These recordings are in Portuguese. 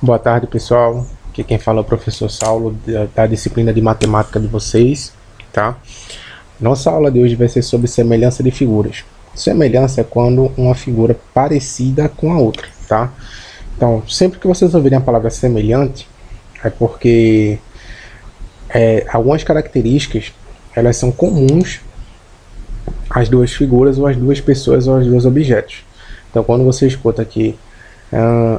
Boa tarde, pessoal. Aqui quem fala é o professor Saulo, da disciplina de matemática de vocês, tá? Nossa aula de hoje vai ser sobre semelhança de figuras. Semelhança é quando uma figura parecida com a outra, tá? Então, sempre que vocês ouvirem a palavra semelhante, é porque algumas características, elas são comuns às duas figuras, ou às duas pessoas, ou aos dois objetos. Então, quando você escuta aqui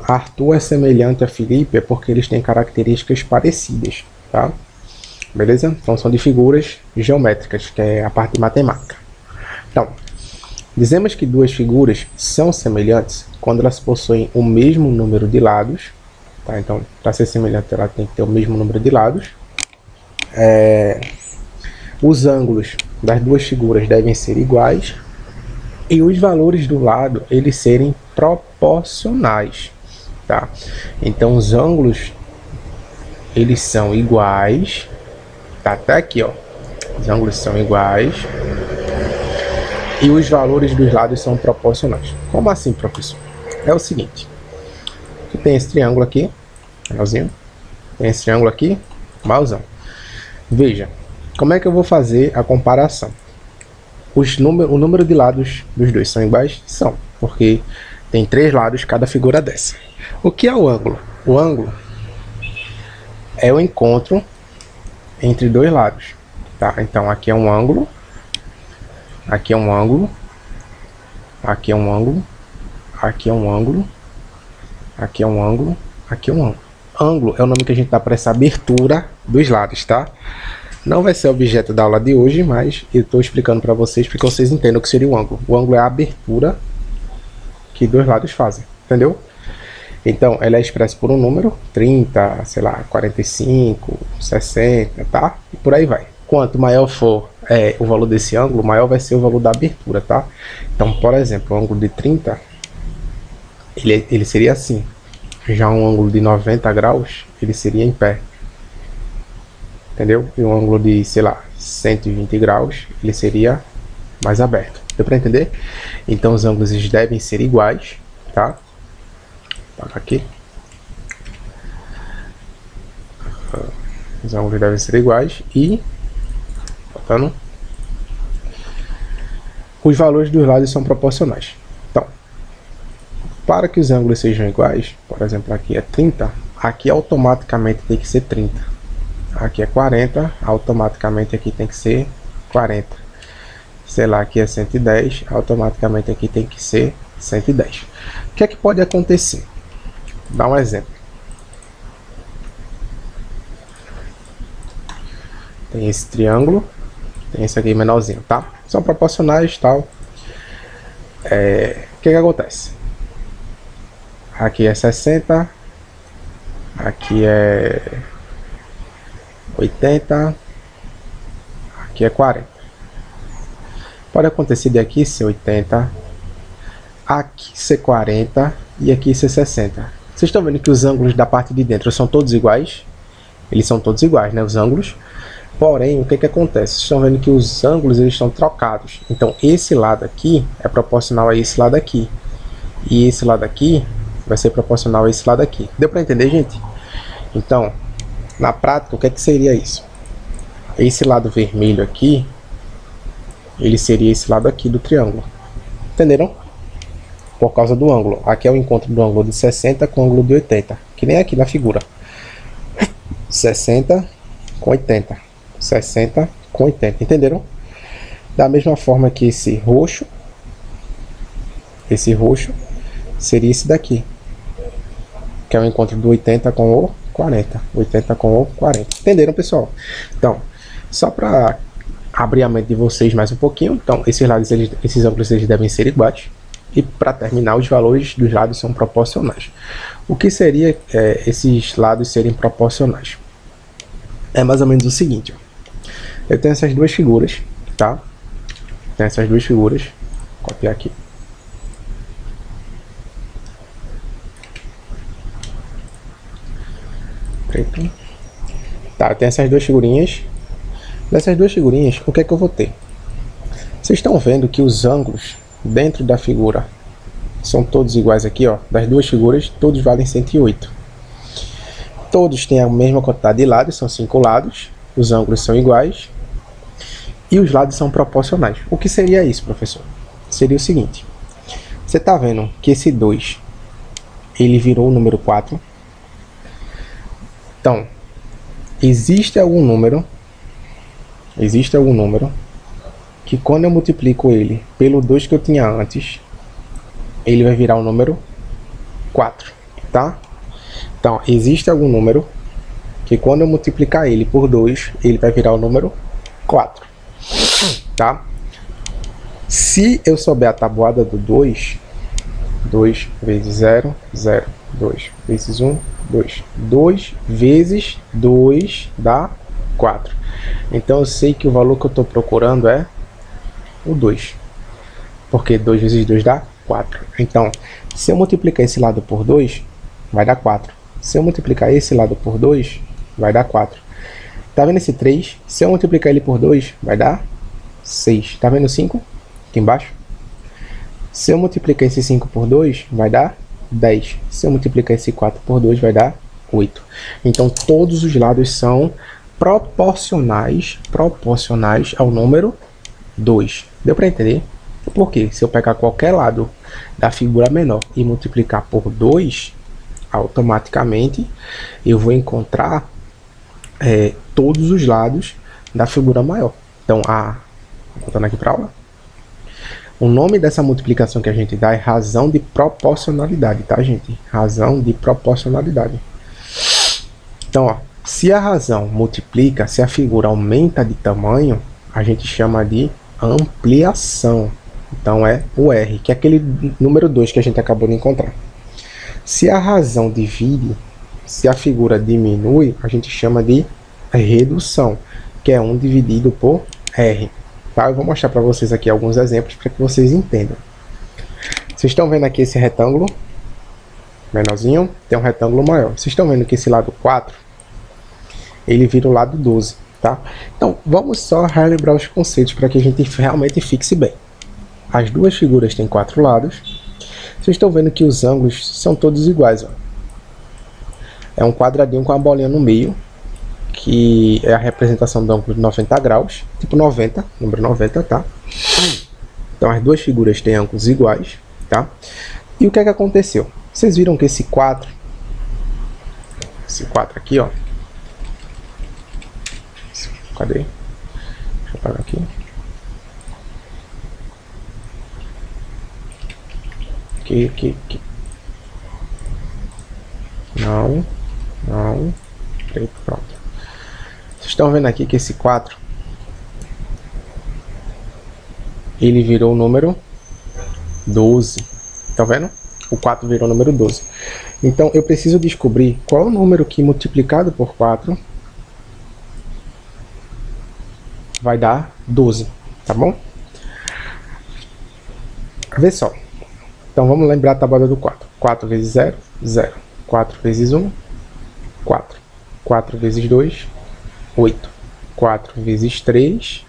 Arthur é semelhante a Felipe, é porque eles têm características parecidas, tá? Beleza? Então são de figuras geométricas, que é a parte de matemática. Então, dizemos que duas figuras são semelhantes quando elas possuem o mesmo número de lados, tá? Então, para ser semelhante, ela tem que ter o mesmo número de lados. Os ângulos das duas figuras devem ser iguais e os valores do lado eles serem proporcionais, tá? Então os ângulos eles são iguais, tá até aqui, ó. Os ângulos são iguais e os valores dos lados são proporcionais. Como assim, professor? É o seguinte: tu tem esse triângulo aqui, finalzinho, tem esse triângulo aqui, mauzão. Veja, como é que eu vou fazer a comparação? O número de lados dos dois são iguais? São, porque tem 3 lados cada figura dessa. O que é o ângulo? O ângulo é o encontro entre dois lados, tá? Então aqui é um ângulo, aqui é um ângulo, aqui é um ângulo, aqui é um ângulo, aqui é um ângulo, aqui é um ângulo. Ângulo é o nome que a gente dá para essa abertura dos lados, tá? Não vai ser objeto da aula de hoje, mas eu estou explicando para vocês porque vocês entendam o que seria o ângulo. O ângulo é a abertura que dois lados fazem, entendeu? Então, ela é expressa por um número, 30, sei lá, 45, 60, tá? E por aí vai. Quanto maior for o valor desse ângulo, maior vai ser o valor da abertura, tá? Então, por exemplo, o ângulo de 30, ele seria assim. Já um ângulo de 90 graus, ele seria em pé. Entendeu? E um ângulo de, sei lá, 120 graus, ele seria mais aberto. Deu para entender? Então os ângulos eles devem ser iguais, tá? Toca aqui. Os ângulos devem ser iguais e botando, os valores dos lados são proporcionais. Então, para que os ângulos sejam iguais, por exemplo, aqui é 30, aqui automaticamente tem que ser 30. Aqui é 40, automaticamente aqui tem que ser 40. Sei lá, aqui é 110, automaticamente aqui tem que ser 110. O que é que pode acontecer? Dá um exemplo. Tem esse triângulo, tem esse aqui menorzinho, tá? São proporcionais, tal. O que acontece? Aqui é 60, aqui é 80, aqui é 40. Pode acontecer de aqui ser 80, aqui ser 40 e aqui ser 60. Vocês estão vendo que os ângulos da parte de dentro são todos iguais? Eles são todos iguais, né? Os ângulos. Porém, o que que acontece? Vocês estão vendo que os ângulos eles estão trocados. Então, esse lado aqui é proporcional a esse lado aqui. E esse lado aqui vai ser proporcional a esse lado aqui. Deu para entender, gente? Então, na prática, o que é que seria isso? Esse lado vermelho aqui, ele seria esse lado aqui do triângulo. Entenderam? Por causa do ângulo. Aqui é o encontro do ângulo de 60 com o ângulo de 80. Que nem aqui na figura. 60 com 80. 60 com 80. Entenderam? Da mesma forma que esse roxo seria esse daqui. Que é o encontro do 80 com o 40, 80 com o 40. Entenderam, pessoal? Então, só para abrir a mente de vocês mais um pouquinho, então esses lados, esses ângulos eles devem ser iguais. E para terminar, os valores dos lados são proporcionais. O que seria esses lados serem proporcionais? É mais ou menos o seguinte, ó. Eu tenho essas duas figuras, tá? Tenho essas duas figuras. Vou copiar aqui. Tá, tem essas duas figurinhas. Dessas duas figurinhas, o que é que eu vou ter? Vocês estão vendo que os ângulos dentro da figura são todos iguais aqui, ó. Das duas figuras, todos valem 108. Todos têm a mesma quantidade de lados, são 5 lados. Os ângulos são iguais. E os lados são proporcionais. O que seria isso, professor? Seria o seguinte. Você está vendo que esse 2, ele virou o número 4. Então, existe algum número que quando eu multiplico ele pelo 2 que eu tinha antes, ele vai virar o número 4, tá? Então, existe algum número que quando eu multiplicar ele por 2, ele vai virar o número 4, tá? Se eu souber a tabuada do 2, 2 vezes 0, 0, 2 vezes 1, 2. 2 vezes 2 dá 4. Então eu sei que o valor que eu estou procurando é o 2. Porque 2 vezes 2 dá 4. Então, se eu multiplicar esse lado por 2, vai dar 4. Se eu multiplicar esse lado por 2, vai dar 4. Tá vendo esse 3? Se eu multiplicar ele por 2, vai dar 6. Tá vendo 5? Aqui embaixo. Se eu multiplicar esse 5 por 2, vai dar 10. Se eu multiplicar esse 4 por 2, vai dar 8. Então, todos os lados são proporcionais ao número 2. Deu para entender? Porque se eu pegar qualquer lado da figura menor e multiplicar por 2, automaticamente eu vou encontrar todos os lados da figura maior. Então, voltando aqui para a aula, o nome dessa multiplicação que a gente dá é razão de proporcionalidade, tá, gente? Razão de proporcionalidade. Então, ó, se a razão multiplica, se a figura aumenta de tamanho, a gente chama de ampliação. Então, é o R, que é aquele número 2 que a gente acabou de encontrar. Se a razão divide, se a figura diminui, a gente chama de redução, que é 1 dividido por R. Tá? Eu vou mostrar para vocês aqui alguns exemplos para que vocês entendam. Vocês estão vendo aqui esse retângulo menorzinho, tem um retângulo maior. Vocês estão vendo que esse lado 4, ele vira o lado 12, tá? Então, vamos só relembrar os conceitos para que a gente realmente fixe bem. As duas figuras têm 4 lados. Vocês estão vendo que os ângulos são todos iguais, ó. É um quadradinho com a bolinha no meio, que é a representação do ângulo de 90 graus, tipo 90, número 90, tá? Então as duas figuras têm ângulos iguais, tá? E o que é que aconteceu? Vocês viram que esse 4 aqui, ó. Cadê? Deixa eu apagar aqui. Aqui. Não. Pronto. Vocês estão vendo aqui que esse 4, ele virou o número 12. Tá vendo? O 4 virou o número 12. Então, eu preciso descobrir qual é o número que multiplicado por 4 vai dar 12. Tá bom? Vê só. Então, vamos lembrar a tabela do 4. 4 vezes 0, 0. 4 vezes 1, 4. 4 vezes 2, 8. 4 vezes 3,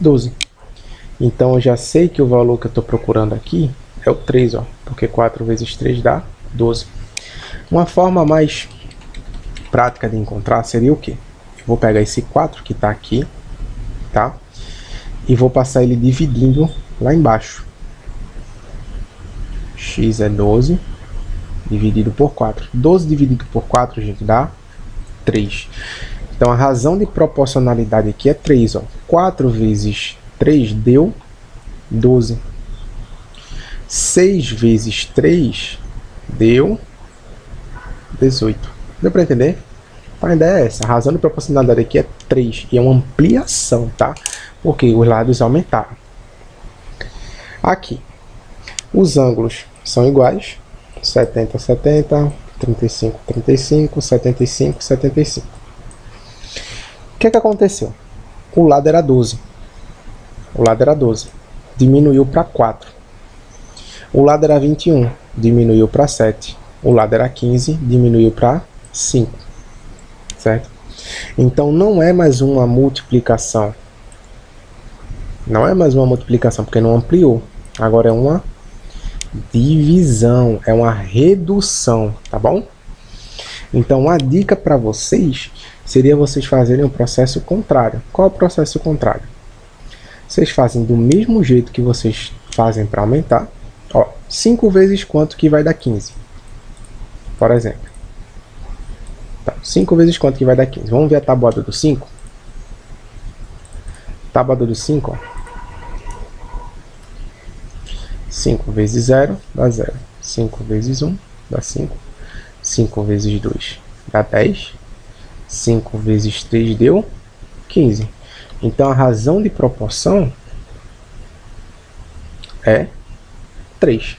12. Então, eu já sei que o valor que eu estou procurando aqui é o 3, ó, porque 4 vezes 3 dá 12. Uma forma mais prática de encontrar seria o quê? Eu vou pegar esse 4 que está aqui, tá? E vou passar ele dividindo lá embaixo. X é 12 dividido por 4. 12 dividido por 4, gente, dá 3. Então, a razão de proporcionalidade aqui é 3, ó. 4 vezes 3 deu 12. 6 vezes 3 deu 18. Deu para entender? A ideia é essa. A razão de proporcionalidade aqui é 3. E é uma ampliação, tá? Porque os lados aumentaram. Aqui, os ângulos são iguais. 70, 70, 35, 35, 75, 75. O que aconteceu? O lado era 12. O lado era 12. Diminuiu para 4. O lado era 21. Diminuiu para 7. O lado era 15. Diminuiu para 5. Certo? Então não é mais uma multiplicação. Não é mais uma multiplicação porque não ampliou. Agora é uma divisão. É uma redução. Tá bom? Então, a dica para vocês seria vocês fazerem o processo contrário. Qual é o processo contrário? Vocês fazem do mesmo jeito que vocês fazem para aumentar. Ó, 5 vezes quanto que vai dar 15? Por exemplo. Tá, 5 vezes quanto que vai dar 15? Vamos ver a tabuada do 5? Tabuada do 5, ó. 5 vezes 0 dá 0. 5 vezes 1 dá 5. 5 vezes 2 dá 10. 5 vezes 3 deu 15. Então a razão de proporção é 3.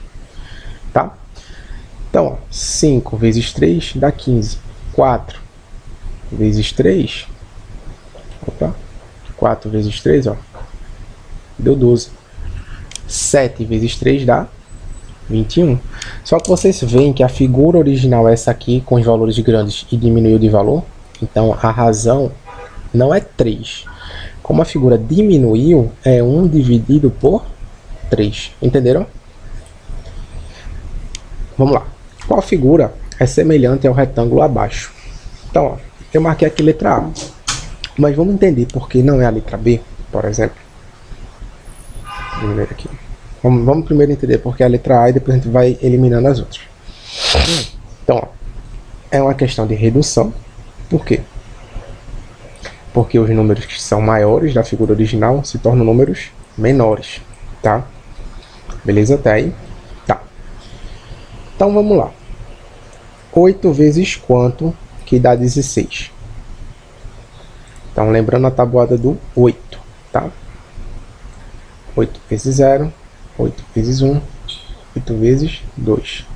Tá? Então, ó, 5 vezes 3 dá 15. 4 vezes 3. Opa. 4 vezes 3, ó. Deu 12. 7 vezes 3 dá 21. Só que vocês veem que a figura original é essa aqui, com os valores grandes, e diminuiu de valor. Então a razão não é 3. Como a figura diminuiu, é 1 dividido por 3. Entenderam? Vamos lá. Qual figura é semelhante ao retângulo abaixo? Então, ó, eu marquei aqui letra A. Mas vamos entender por que não é a letra B, por exemplo. Primeiro aqui. Vamos primeiro entender porque é a letra A e depois a gente vai eliminando as outras. Então, ó, é uma questão de redução. Por quê? Porque os números que são maiores da figura original se tornam números menores, tá? Beleza? Até aí? Tá. Então, vamos lá. 8 vezes quanto que dá 16? Então, lembrando a tabuada do 8, tá? 8 vezes 0, 8 vezes 1, 8 vezes 2.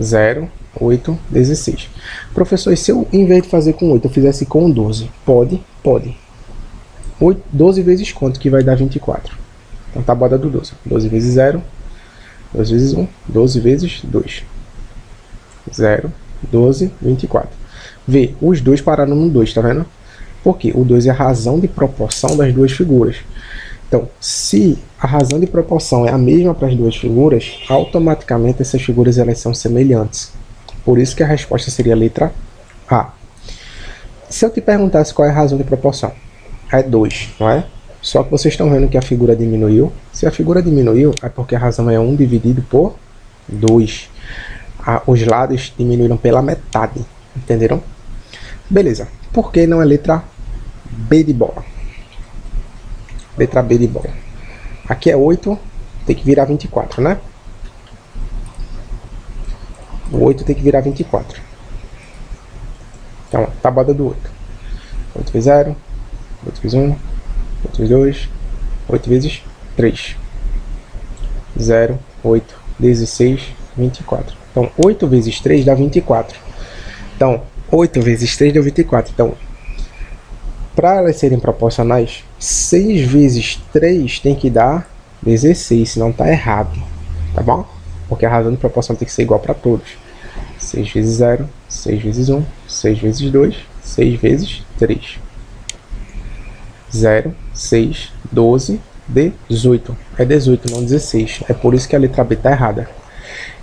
0, 8, 16. Professor, e se eu, em vez de fazer com 8, eu fizesse com 12? Pode? Pode. 12 vezes quanto que vai dar 24? Então, tabuada do 12. 12 vezes 0, 12 vezes 1, 12 vezes 2. 0, 12, 24. Vê, os dois pararam no 2, tá vendo? Porque o 2 é a razão de proporção das duas figuras. Então, se a razão de proporção é a mesma para as duas figuras, automaticamente essas figuras elas são semelhantes. Por isso que a resposta seria a letra A. Se eu te perguntasse qual é a razão de proporção, é 2, não é? Só que vocês estão vendo que a figura diminuiu. Se a figura diminuiu, é porque a razão é 1 dividido por 2. Os lados diminuíram pela metade. Entenderam? Beleza. Por que não é letra B de bola? Letra B de bola. Aqui é 8, tem que virar 24, né? O 8 tem que virar 24. Então, tabuada do 8. 8 vezes 0, 8 vezes 1, 8 vezes 2, 8 vezes 3. 0, 8, 16, 24. Então, 8 vezes 3 dá 24. Então, 8 vezes 3 deu 24. Então, para elas serem proporcionais, 6 vezes 3 tem que dar 16, senão está errado. Tá bom? Porque a razão de proporção tem que ser igual para todos. 6 vezes 0, 6 vezes 1, 6 vezes 2, 6 vezes 3. 0, 6, 12, 18. É 18, não 16. É por isso que a letra B está errada.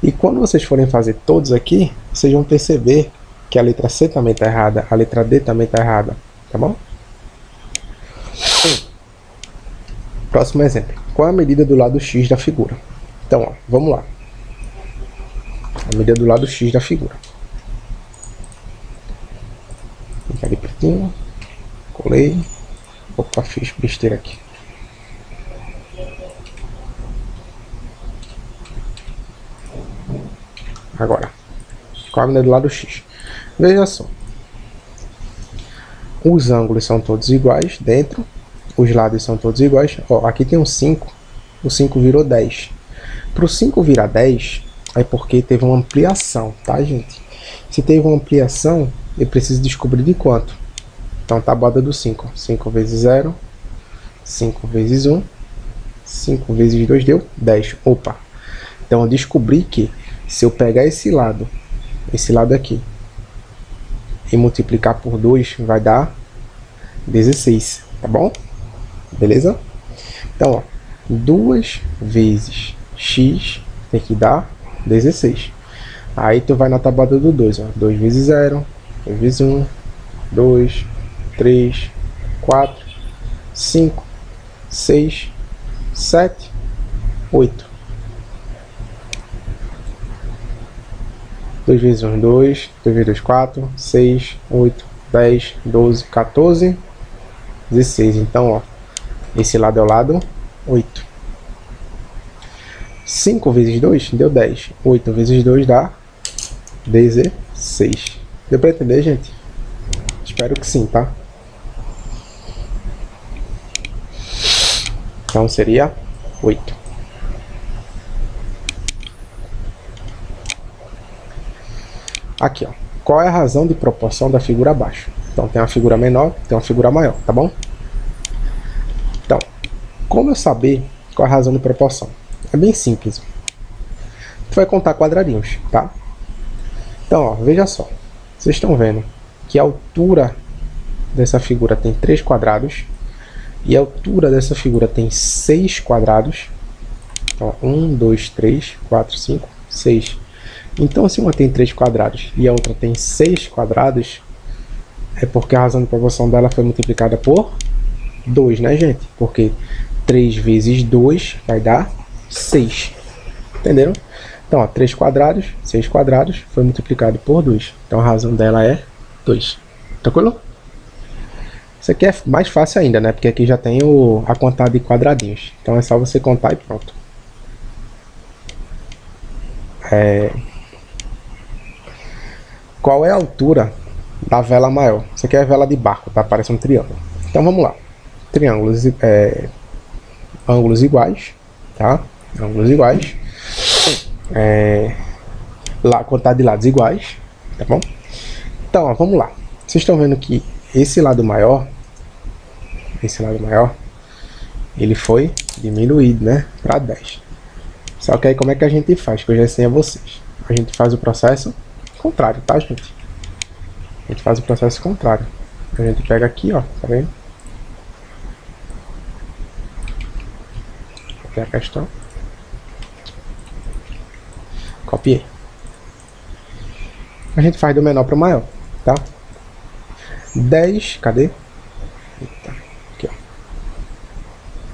E quando vocês forem fazer todos aqui, vocês vão perceber que a letra C também está errada, a letra D também está errada. Tá bom? Próximo exemplo. Qual é a medida do lado X da figura? Então, ó, vamos lá. A medida do lado X da figura. Fica ali pertinho. Colei. Opa, fiz besteira aqui. Agora, qual a medida do lado X? Veja só. Os ângulos são todos iguais dentro. Os lados são todos iguais. Ó, aqui tem um 5. O 5 virou 10. Para o 5 virar 10, é porque teve uma ampliação, tá, gente? Se teve uma ampliação, eu preciso descobrir de quanto. Então, tabuada do 5. 5 vezes 0. 5 vezes 1. 5 vezes 2 deu 10. Opa! Então, eu descobri que se eu pegar esse lado aqui, e multiplicar por 2, vai dar 16, tá bom? Beleza? Então, ó, 2 vezes x tem que dar 16. Aí tu vai na tabuada do 2, ó. 2 vezes 0, 2 vezes 1, 2, 3, 4, 5, 6, 7, 8. 2 vezes 1, 2, 2 vezes 2, 4, 6, 8, 10, 12, 14, 16. Então, ó, esse lado é o lado 8. 5 vezes 2 deu 10. 8 vezes 2 dá 16. Deu pra entender, gente? Espero que sim, tá? Então seria 8. Aqui, ó. Qual é a razão de proporção da figura abaixo? Então tem uma figura menor, tem uma figura maior, tá bom? Então, como eu saber qual é a razão de proporção? É bem simples. Tu vai contar quadradinhos, tá? Então, ó, veja só. Vocês estão vendo que a altura dessa figura tem 3 quadrados e a altura dessa figura tem 6 quadrados. Então, 1, 2, 3, 4, 5, 6. Então, se uma tem 3 quadrados e a outra tem 6 quadrados, é porque a razão de proporção dela foi multiplicada por 2, né, gente? Porque 3 vezes 2 vai dar 6. Entenderam? Então, ó, 3 quadrados, 6 quadrados, foi multiplicado por 2. Então, a razão dela é 2. Tranquilo? Isso aqui é mais fácil ainda, né? Porque aqui já tem a quantidade de quadradinhos. Então, é só você contar e pronto. Qual é a altura da vela maior? Isso aqui é a vela de barco, tá? Parece um triângulo. Então, vamos lá. Triângulos, ângulos iguais, tá? Ângulos iguais. Quantidade de lados iguais, tá bom? Então, ó, vamos lá. Vocês estão vendo que esse lado maior, ele foi diminuído, né, para 10. Só que aí como é que a gente faz? Que eu já ensinei a vocês. A gente faz o processo contrário, tá, gente? A gente faz o processo contrário. A gente pega aqui, ó, tá vendo? Aqui é a questão. Copiei. A gente faz do menor para o maior, tá? 10, cadê? Eita, aqui, ó.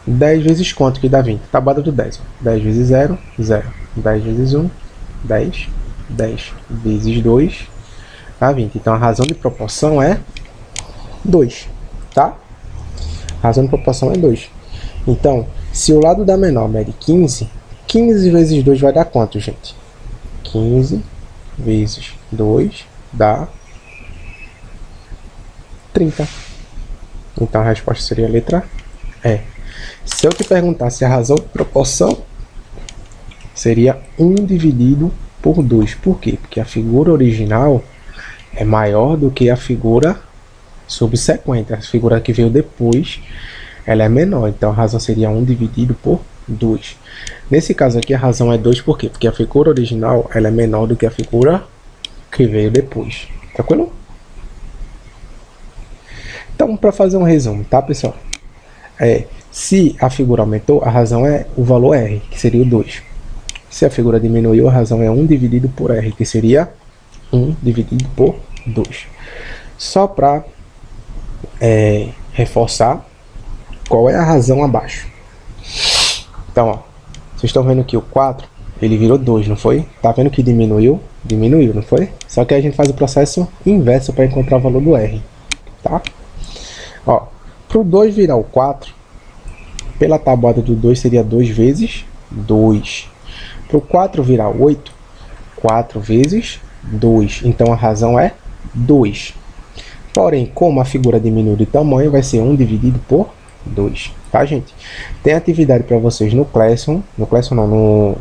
10 vezes quanto que dá 20? Tabuada do 10. Ó. 10 vezes 0, 0. 10 vezes 1, 10. 10 vezes 2 dá 20. Então a razão de proporção é 2, tá? A razão de proporção é 2. Então, se o lado da menor mede 15, 15 vezes 2 vai dar quanto, gente? 15 vezes 2 dá 30. Então a resposta seria a letra E. Se eu te perguntasse a razão de proporção, seria 1 dividido por 2. Por quê? Porque a figura original é maior do que a figura subsequente. A figura que veio depois, ela é menor. Então a razão seria 1 dividido por 2. Nesse caso aqui a razão é 2, por quê? Porque a figura original ela é menor do que a figura que veio depois. Tranquilo? Então, para fazer um resumo, tá, pessoal? Se a figura aumentou, a razão é o valor R, que seria o 2. Se a figura diminuiu, a razão é 1 dividido por R, que seria 1 dividido por 2. Só para reforçar qual é a razão abaixo. Então, ó, vocês estão vendo que o 4, ele virou 2, não foi? Tá vendo que diminuiu? Diminuiu, não foi? Só que a gente faz o processo inverso para encontrar o valor do R, tá? Ó, para o 2 virar o 4, pela tabuada do 2 seria 2 vezes 2. Para o 4 virar o 8, 4 vezes 2. Então a razão é 2. Porém, como a figura diminuiu de tamanho, vai ser 1 dividido por 2. Tá, gente? Tem atividade para vocês no Classroom. No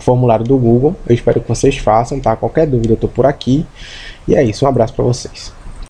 formulário do Google. Eu espero que vocês façam, tá? Qualquer dúvida eu tô por aqui. E é isso. Um abraço para vocês.